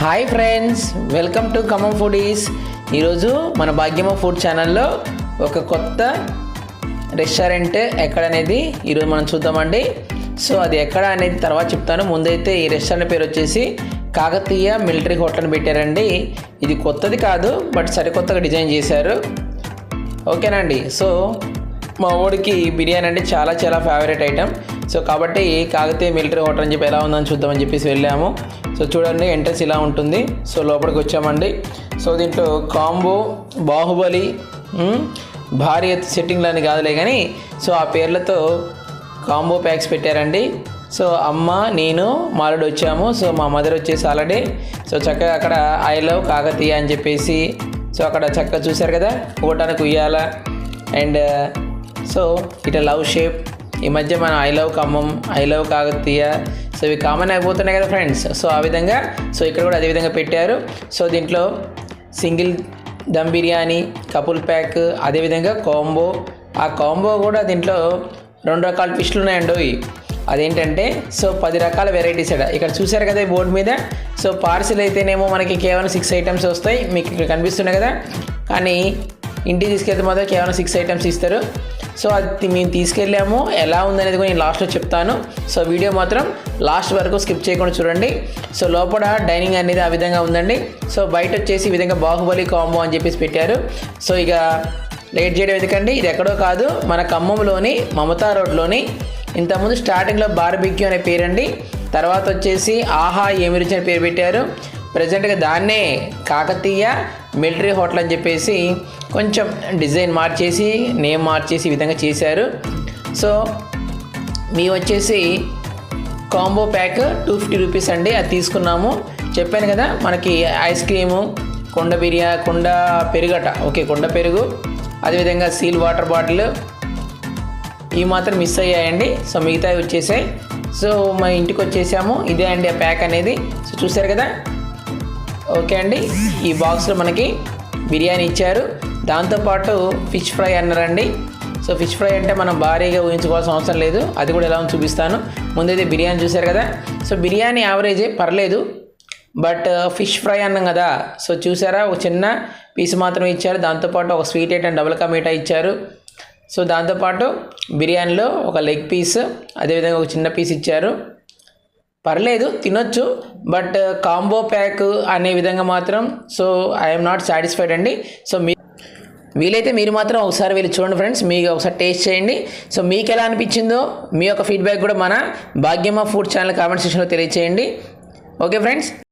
Hi friends, welcome to Khammam foodies. ఈరోజు మన భాగ్యమ food ఛానల్లో ఒక కొత్త రెస్టారెంట్ ఎక్కడ అనేది ఈరోజు మనం చూద్దామండి. సో అది ఎక్కడ అనేది తర్వాత చెప్తాను. ముందైతే ఈ రెస్టారెంట్ పేరు వచ్చేసి కాకతీయ మిలిటరీ హోటల్ పెట్టారండి. ఇది కొత్తది కాదు, బట్ సరికొత్తగా డిజైన్ చేశారు. ఓకేనండి. సో మా ఊడికి బిర్యానీ అంటే చాలా చాలా ఫేవరెట్ ఐటమ్. సో కాబట్టి కాకతీయ మిలిటరీ హోటల్ అని చెప్పి ఎలా ఉందని చూద్దామని చెప్పేసి వెళ్ళాము. సో చూడండి, ఎంట్రన్స్ ఇలా ఉంటుంది. సో లోపలికి వచ్చామండి. సో దీంట్లో కాంబో, బాహుబలి, భారీ సెట్టింగ్లు అని కాదులే కానీ సో ఆ పేర్లతో కాంబో ప్యాక్స్ పెట్టారండి. సో అమ్మ, నేను, మాలుడు వచ్చాము. సో మా మదర్ వచ్చేసి ఆల్రెడీ సో చక్కగా అక్కడ ఐ లవ్ కాకతీయ అని చెప్పేసి సో అక్కడ చక్కగా చూశారు కదా, ఊటానికి ఉయ్యాల అండ్ సో ఇట్లా లవ్ షేప్. ఈ మధ్య మనం I love Khammam, I love Kakatiya so ఇవి కామన్ అయిపోతున్నాయి కదా ఫ్రెండ్స్. సో ఆ విధంగా సో ఇక్కడ కూడా అదే విధంగా పెట్టారు. సో దీంట్లో single dum biryani, couple pack, అదేవిధంగా కాంబో. ఆ కాంబో కూడా దీంట్లో 2 రకాల ఫిష్లు ఉన్నాయండి. అదేంటంటే సో 10 రకాల వెరైటీస్ ఇక్కడ చూసారు కదా ఈ బోర్డు మీద. సో పార్సిల్ అయితేనేమో మనకి కేవలం 6 ఐటమ్స్ వస్తాయి, మీకు ఇక్కడ కనిపిస్తున్నాయి కదా. కానీ ఇంటికి తీసుకెళ్తే మాత్రం కేవలం 6 ఐటమ్స్ ఇస్తారు. సో అది మేము తీసుకెళ్ళాము, ఎలా ఉందనేది కూడా నేను లాస్ట్లో చెప్తాను. సో వీడియో మాత్రం లాస్ట్ వరకు స్కిప్ చేయకుండా చూడండి. సో లోపల డైనింగ్ అనేది ఆ విధంగా ఉందండి. సో బయట వచ్చేసి ఈ విధంగా బాహుబలి కాంబో అని చెప్పేసి పెట్టారు. సో ఇక లేట్ చేయడం ఎందుకండి, ఇది ఎక్కడో కాదు, మన ఖమ్మంలోని మమతా రోడ్లోని ఇంతకుముందు స్టార్టింగ్లో బార్బిక్యూ అనే పేరండి. తర్వాత వచ్చేసి ఆహా ఏమి రుచి అనే పేరు పెట్టారు. ప్రజెంట్గా దాన్నే కాకతీయ మిలిటరీ హోటల్ అని చెప్పేసి కొంచెం డిజైన్ మార్చేసి నేమ్ మార్చేసి ఈ విధంగా చేశారు. సో మేము వచ్చేసి కాంబో ప్యాక్ 250 రూపీస్ అండి, అది తీసుకున్నాము. చెప్పాను కదా మనకి ఐస్ క్రీము, కుండ పెరుగట, ఓకే కుండ పెరుగు, అదేవిధంగా సీల్ వాటర్ బాటిల్, ఇవి మాత్రం మిస్ అయ్యాయండి. సో మిగతావి వచ్చేసాయి. సో మా ఇంటికి వచ్చేసాము. ఇదే అండి ఆ ప్యాక్ అనేది. సో చూసారు కదా. ఓకే అండి, ఈ బాక్స్లో మనకి బిర్యానీ ఇచ్చారు, దాంతోపాటు ఫిష్ ఫ్రై అన్నారండి. సో ఫిష్ ఫ్రై అంటే మనం భారీగా ఊహించుకోవాల్సిన అవసరం లేదు, అది కూడా ఎలా ఉందో చూపిస్తాను. ముందైతే బిర్యానీ చూసారు కదా. సో బిర్యానీ యావరేజే, పర్లేదు. బట్ ఫిష్ ఫ్రై అన్నాం కదా. సో చూసారా, ఒక చిన్న పీస్ మాత్రం ఇచ్చారు. దాంతోపాటు ఒక sweet item double ka meetha ఇచ్చారు. సో దాంతోపాటు బిర్యానీలో ఒక లెగ్ పీస్, అదేవిధంగా ఒక చిన్న పీస్ ఇచ్చారు. పర్లేదు, తినొచ్చు. బట్ కాంబో ప్యాక్ అనే విధంగా మాత్రం సో ఐఎమ్ నాట్ సాటిస్ఫైడ్ అండి. సో వీలైతే మీరు మాత్రం ఒకసారి వెళ్ళి చూడండి ఫ్రెండ్స్, మీకు ఒకసారి టేస్ట్ చేయండి. సో మీకు ఎలా అనిపించిందో మీ యొక్క ఫీడ్బ్యాక్ కూడా మన భాగ్యమ ఫుడ్ ఛానల్ కామెంట్ సెక్షన్లో తెలియచేయండి. Okay friends.